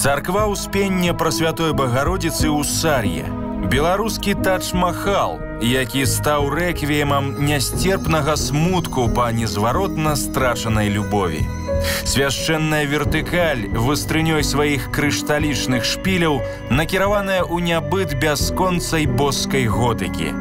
Царква Успення Прасвятой Багародицы ў Сар'е. Беларускі Тадж-Махал, які стаў рэквіемам нястерпнага смутку па незваротна страчанай любові. Свяшчэнная вертыкаль выстрынёй сваіх крышталічных шпіляў накіраваная ў нябыт бясконцай боскай готыкі.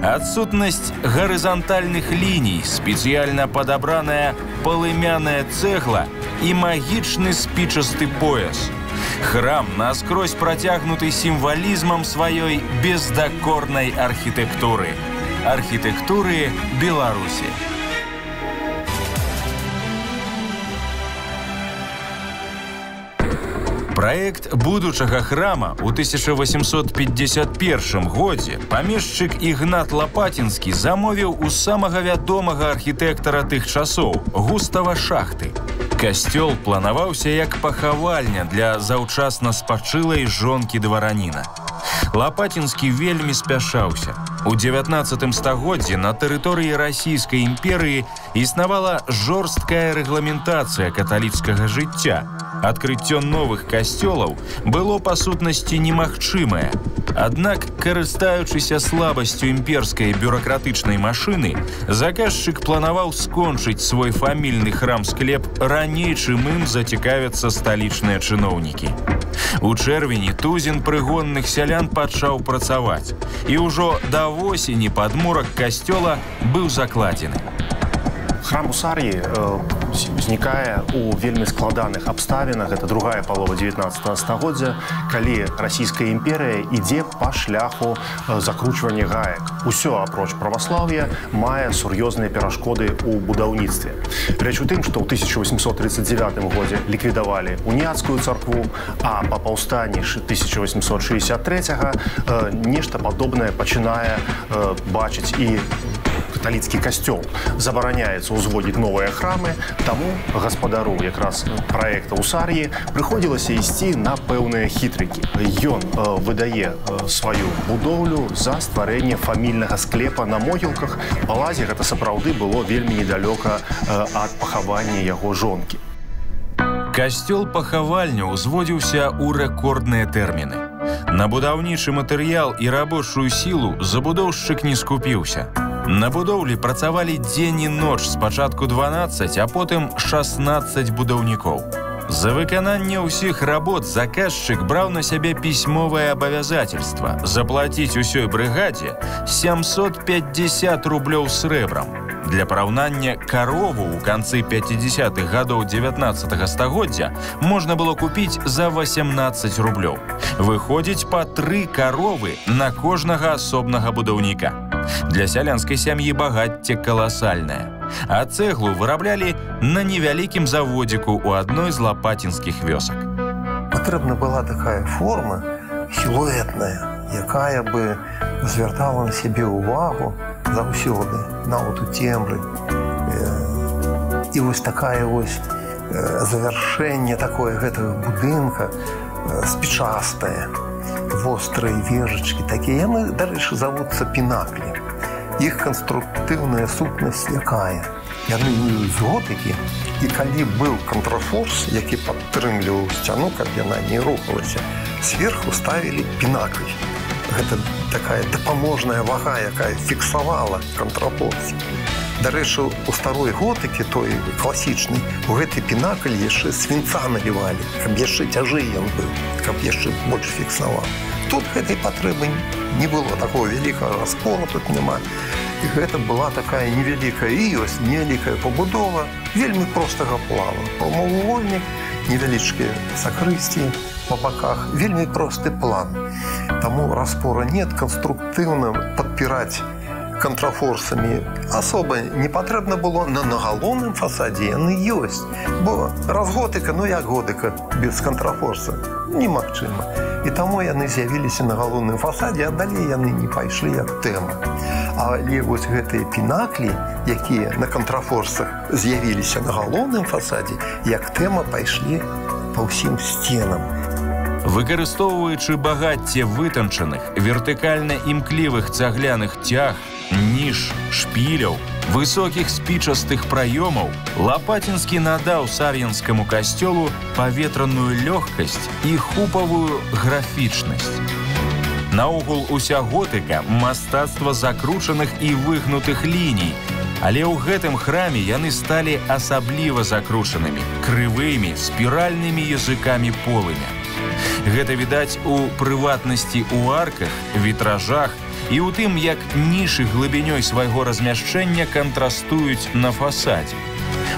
Адсутнасць гарызантальных ліній, спецыяльна падабраная палымяная цэгла і магічны спічасты пояс. Храм наскрозь працягнуты сімвалізмам сваёй бездакорнай архітэктуры. Архітэктуры Беларусі. Праект будучага храма ў 1851 годзе памешчык Ігнат Лапатінскі замовіў у самага вядомага архітэктара тых часоў Густава Шахты. Касцёл планаваўся як пахавальня для заўчасна спачылай жонкі двараніна. Лапатінскі вельмі спяшаўся. У 19 стагоддзі на тэрыторыі Расійскай імперыі існавала жорсткая рэгламентацыя каталіцкага жыцця. Адкрыццё новых касцёлаў было па сутнасці немагчымае. Аднак, карыстаючыся слабасцю імперскай бюракратычнай машыны, заказчык планаваў скончыць свой фамільны храм-склеп раней, чым ім зацікавяцца сталічныя чыноўнікі. У чэрвені тузін прыгонных сялян пачаў працаваць, і ўжо да восені падмурак касцёла быў закладзены. Храм у Сар'і узнікае у вельмі складаных абставінах. Гэта другая палова 19 стагоддзя, калі Расійская імперыя ідзе па шляху закручвання гаек. Усё апроч праваслаўя мае сур'ёзныя перашкоды ў будаўніцтве. Рэч у тым, што ў 1839 годзе ліквідавалі уніяцкую царкву, а па паўстанні 1863-га нешта падобнае пачынае бачыць і каталіцкі касцёл. Забараняецца ўзводзіць новыя храмы, таму гаспадару якраз праекта ў Сар'і прыходзілася ісці на пэўныя хітрыкі. Ён выдае сваю будоўлю за стварэнне фамільнага склепа на могілках. Па лазе гэта сапраўды было вельмі недалёка ад пахавання яго жонкі. Касцёл-пахавальня ўзводзіўся ў рэкордныя тэрміны. На будаўнічы матэрыял і рабочую сілу забудоўшчык не скупіўся. На будоўлі працавалі дзень і ноч, спачатку 12, а потым 16 будаўнікоў. За выкананне ўсіх работ заказчык браў на сябе пісьмовае абавязательства заплаціць усёй брыгадзе 750 рублёў срэбрам. Для параўнання, карову ў канцы 50-х гадоў 19 стагоддзя можна было купіць за 18 рублёў. Выходзіць па 3 каровы на кожнага асобнага будаўніка. Для сялянскай сям'і багацце каласальнае. А цэглу выраблялі на невялікім заводзіку ў адной з лапатінскіх вёсак. Патрэбна была такая форма сілуэтная, якая бы звяртала на сябе ўвагу заўсёды, нават у цемры. І вось такая вось завяршэнне такое гэтага будынка спічастае, вострыя вежачкі такія. Яны, дарэчы, завуцца пінаклі. Іх канструктыўная сутнасць якая? Яны з готыкі, і калі быў контрафорс, які падтрымліваў сцяну, каб яна не рухалася, зверху ставілі пінакль. Гэта такая дапаможная вага, якая фіксавала контрфорс. Дарэчы, у старой готыкі, той класічнай, у гэты пінакль яшчэ свінца налівалі, каб яшчэ цяжэй ён быў, каб яшчэ больш фіксаваў. Тут гэтай патрэбы не было, такого вялікага раскола тут няма. І гэта была такая невялікая, і ёсць невялікая пабудова, вельмі простага плану. Прамавугольнік, невялічкія сакрысціі па баках, вельмі просты план. Таму распора нет, канструктыўна падпіраць контрафорсамі асоба не патрэбна было. На галоўным фасадзе яны ёсць, бо разготыка, ну як готыка без контрафорса, немагчыма. І таму яны з'явіліся на галоўным фасадзе, а далей яны не пайшлі як тэма. Але вось гэтыя пінаклі, якія на контрафорсах з'явіліся на галоўным фасадзе, як тэма пайшлі па ўсім сценам. Выкарыстоўваючы багацце вытанчаных, вертыкальна імклівых цагляных цяг, ніж, шпіляў, высокіх спічастых праёмаў Лапатінскі надаў сар'янскаму касцёлу паветраную лёгкасць і хупавую графічнасць. Наогул уся готыка – мастацтва закручаных і выгнутых ліній, але ў гэтым храме яны сталі асабліва закручанымі, крывымі, спіральнымі языкамі полымя. Гэта відаць у прыватнасці ў арках, вітражах і ў тым, як нішы глыбінёй свайго размяшчэння кантрастуюць на фасадзе.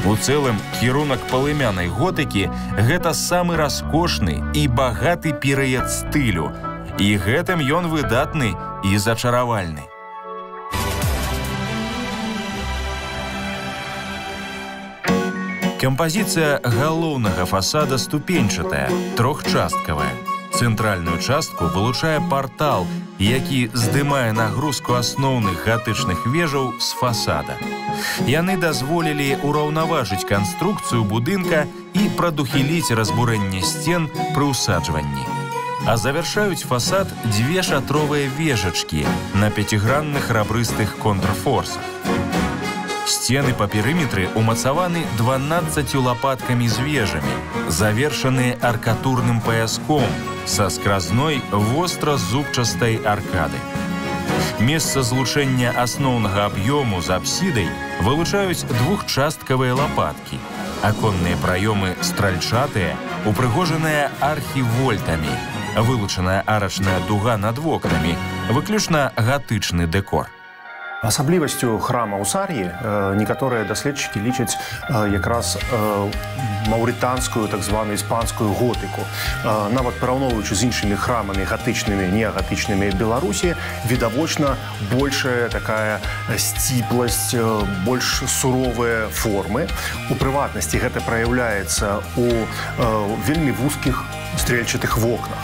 У цэлым, кірунак палымянай готыкі – гэта самы раскошны і багаты перыяд стылю, і гэтым ён выдатны і зачаравальны. Кампазіцыя галоўнага фасада ступеньчатая, трохчасткавая. Цэнтральную частку вылучае партал, які здымае нагрузку асноўных гатычных вежаў з фасада. Яны дазволілі ўраўнаважыць канструкцыю будынка і прадухіліць разбурэнне сцен пры ўсаджванні. А завяршаюць фасад дзве шатровыя вежачкі на пяцігранных рабрыстых контрфорсах. Сцены па перыметры умацаваны 12 лапаткамі з вежамі, завершаныя аркатурным паяском са скразной востра-зубчастай аркады. Месца злучэння асноўнага аб'ёму з апсідай вылучаюць двухчасткавыя лапаткі. Аконныя праёмы стральчатыя, упрыгожаныя архівольтамі. Вылучаная арачная дуга над вокнамі, выключна гатычны дэкор. Асаблівасцю храма ў Сар'і некаторыя даследчыкі лічаць якраз маўрытанскую, так званую іспанскую готыку. Нават параўноўваючы з іншымі храмамі гатычнымі, негатычнымі Беларусі, відавочна большая такая сціпласць, больш суровыя формы. У прыватнасці гэта праяўляецца у вельмі вузкіх стрельчатых вокнах.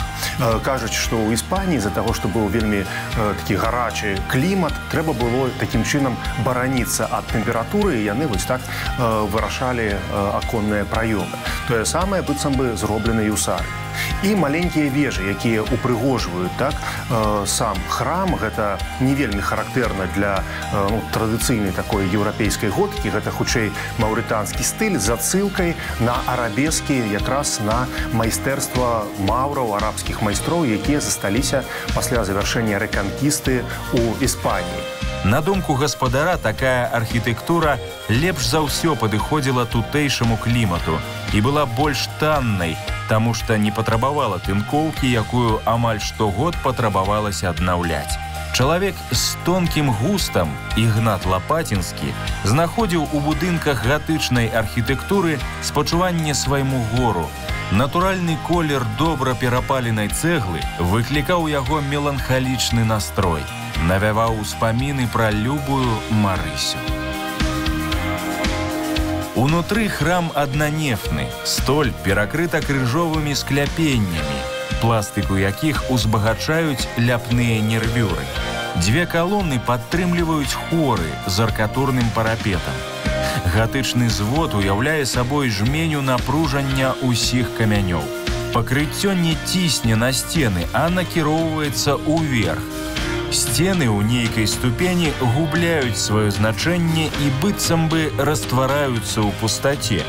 Кажуць, што ў Іспаніі з-за таго, што быў вельмі такі гарачы клімат, трэба было такім чынам бараніцца ад тэмпературы, і яны вось так вырашалі аконныя праёмы. Тое самае быццам бы зроблена і ў Сар'і. І маленькія вежы, якія упрыгожваюць сам храм, гэта не вельмі характэрна для традыцыйнай такой еўрапейскай готыкі, гэта хутчэй маўрытанскі стыль з адсылкай на арабескі, якраз на майстэрства маўраў, арабскіх майстроў, якія засталіся пасля завяршэння рэканкісты ў Іспаніі. На думку гаспадара, такая архітэктура лепш за ўсё падыходзіла тутэйшаму клімату і была больш таннай, таму што не патрабавала тынкоўкі, якую амаль штогод патрабавалася аднаўляць. Чалавек з тонкім густам, Ігнат Лапатінскі, знаходзіў у будынках гатычнай архітэктуры спачуванне свайму гору. Натуральны колер добра перапаленай цэглы выклікаў у яго меланхалічны настрой, навяваў успаміны пра любую Марысю. Унутры храм аднанефны, столь перакрыта крыжовымі скляпеннямі, пластыку якіх узбагачаюць ляпныя нервюры. Дзве калоны падтрымліваюць хоры з аркатурным парапетам. Гатычны звод уяўляе сабой жменю напружання ўсіх камянёў. Пакрыццё не цісне на сцены, а накіроўваецца ўверх. Сцены ў нейкай ступені губляюць сваё значэнне і быццам бы раствараюцца ў пустаце.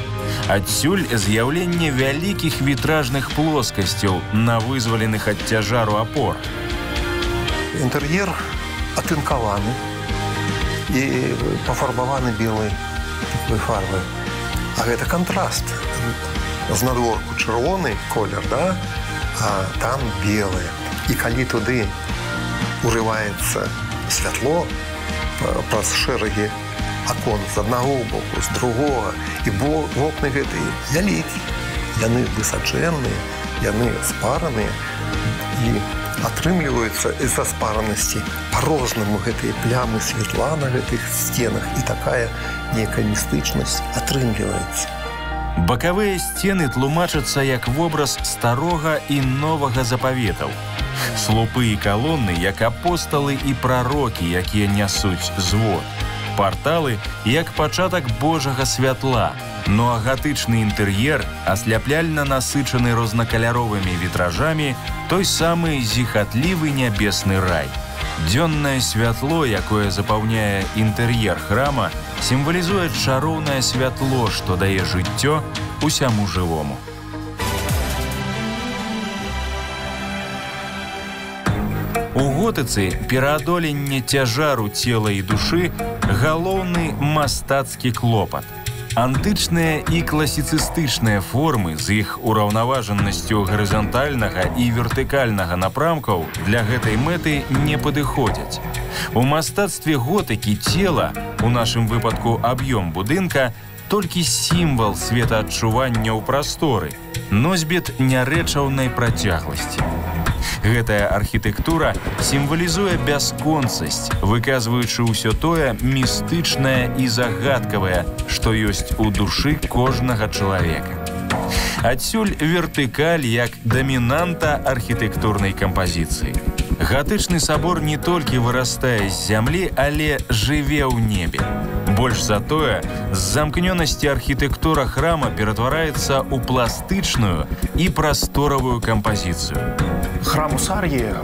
Адсюль з'яўленне вялікіх вітражных плоскасцяў на вызваленых ад цяжару апор. Інтэр'ер атынкаваны і пафарбаваны белай такой фарбай. А гэта кантраст. Знадворку чырвоны колер, да? А там белае. І калі туды урываецца святло праз шэрагі акон з аднаго боку, з другога, і вокны гэтыя вялікія. Яны высачэнныя, яны спараныя і атрымліваюцца з-за спаранасці па-рознаму гэтыя плямы святла на гэтых сценах, і такая нейкая містычнасць атрымліваецца. Бакавыя сцены тлумачацца як вобраз старога і новага запаветаў. Слупы і калоны як апосталы і прарокі, якія нясуць звод. Парталы як пачатак Божага святла, ну а гатычны інтэр'ер асляпляльна насычаны рознакаляровымі вітражамі той самы зіхатлівы нябесны рай. Дзённае святло, якое запаўняе інтэр'ер храма, сімвалізуе чароўнае святло, што дае жыццё усяму жывому. У готыцы пераадоленне цяжару цела і душы галоўны мастацкі клопат. Антычныя і класіцыстычныя формы з іх ураўнаважанасцю гарызантальнага і вертыкальнага напрамкаў для гэтай мэты не падыходзяць. У мастацтве готыкі цела, у нашым выпадку аб'ём будынка, толькі сімвал светаадчування ў прасторы, носьбіт нярэчаўнай працягласці. Гэтая архітэктура сімвалізуе бясконцасць, выказваючы ўсё тое містычнае і загадкавае, што ёсць у душы кожнага чалавека. Адсюль вертыкаль як дамінанта архітэктурнай кампазіцыі. Гатычны сабор не толькі вырастае з зямлі, але жыве ў небе. Больш за тое, з замкнёнасці архітэктура храма ператвараецца ў пластычную і прасторавую кампазіцыю. Храм у Сар'і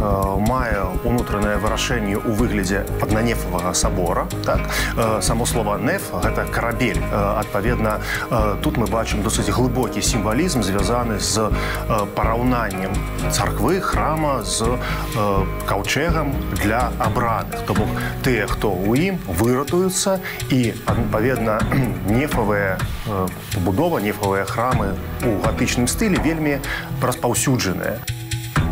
мае ўнутранае вырашэнне ў выглядзе аднанефавага сабора. Так? Само слова «неф» – гэта карабель. Адпаведна, тут мы бачым досыць глыбокі сімвалізм, звязаны з параўнаннем царквы, храма з каўчэгам для абраных. То бок тыя, хто ў ім, выратуюцца, і, адпаведна, нефавая будова, нефавыя храмы ў гатычным стылі вельмі распаўсюджаныя.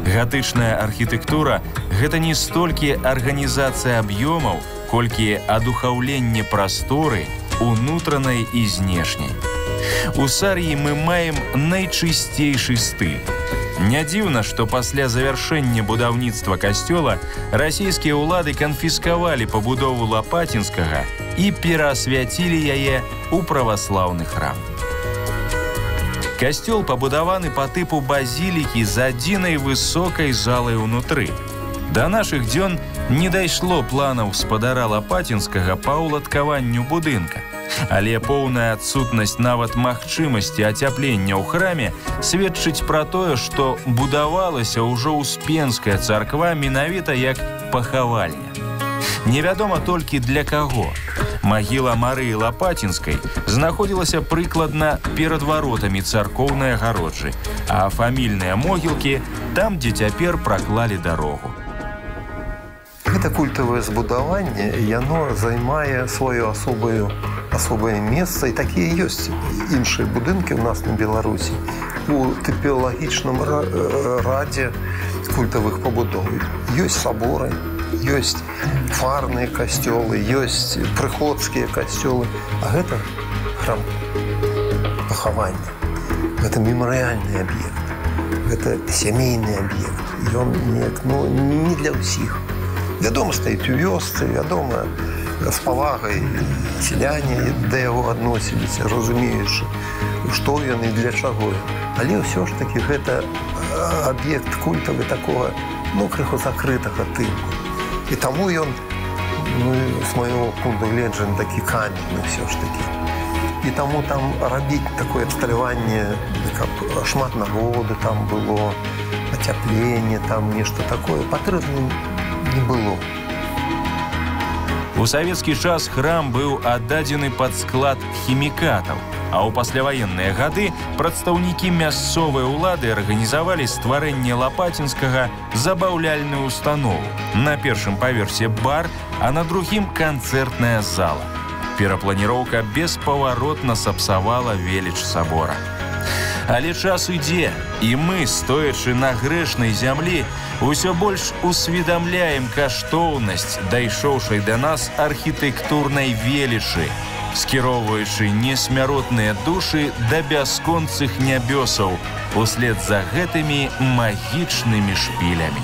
Гатычная архітэктура – гэта не столькі арганізацыя аб'ёмаў, колькі адухаўленне прасторы унутранай і знешняй. У Сар'і мы маем найчысцейшы стыль. Не дзіўна, што пасля завяршэння будаўніцтва касцёла расійскія ўлады канфіскавалі пабудову Лапатінскага і пераасвяцілі яе ў праваслаўны храм. Касцёл пабудаваны па тыпу базілікі з адзінай высокай залай унутры. Да нашых дзён не дайшло планаў спадара Лапатінскага па ўладкаванню будынка. Але поўная адсутнасць нават магчымасці ацяплення ў храме сведчыць пра тое, што будавалася ўжо Успенская царква менавіта як пахавальня. Невядома толькі для каго. Магіла Марыі Лапатінскай знаходзілася прыкладна перад варотамі царкоўнай агароджы, а фамільныя могілкі там, дзе цяпер праклалі дарогу. Гэта культавае збудаванне, яно займае сваё асобае месца, і такія ёсць іншыя будынкі ў нас на Беларусі у тыпалагічным радзе культавых пабудоў. Ёсць саборы, ёсць фарныя касцёлы, ёсць прыходскія касцёлы, а гэта храм пахавання. Гэта мемарыяльны аб'ект, гэта сямейны аб'ект. Ён не для ўсіх. Вядома, стаіць у вёсцы, вядома, з павагай сяляне да яго адносіліся, разумеючы, што ён і для чаго. Але ўсё ж такі гэта аб'ект культавы такога, крыху закрытага тыпу. І таму ён, з майго пункту гледжання, такі каменны ўсё ж такі. І таму там рабіць такое абсталяванне, каб шмат народу там было, ацяпленне, там нешта такое патрэбна не было. У савецкі час храм быў аддадзены пад склад хімікатаў, а ў пасляваенныя гады прадстаўнікі мясцовай улады арганізавалі стварэнне Лапатінскага забаўляльную установу. На першым паверсе бар, а на другім канцэртная зала. Перапланіроўка беспаваротна сапсавала веліч сабора. Але час ідзе, і мы, стоячы на грэшнай зямлі, усё больш усведамляем каштоўнасць дайшоўшай да нас архітэктурнай велічы, скіроўваючы несмяротныя душы да бясконцых нябёсаў услед за гэтымі магічнымі шпілямі.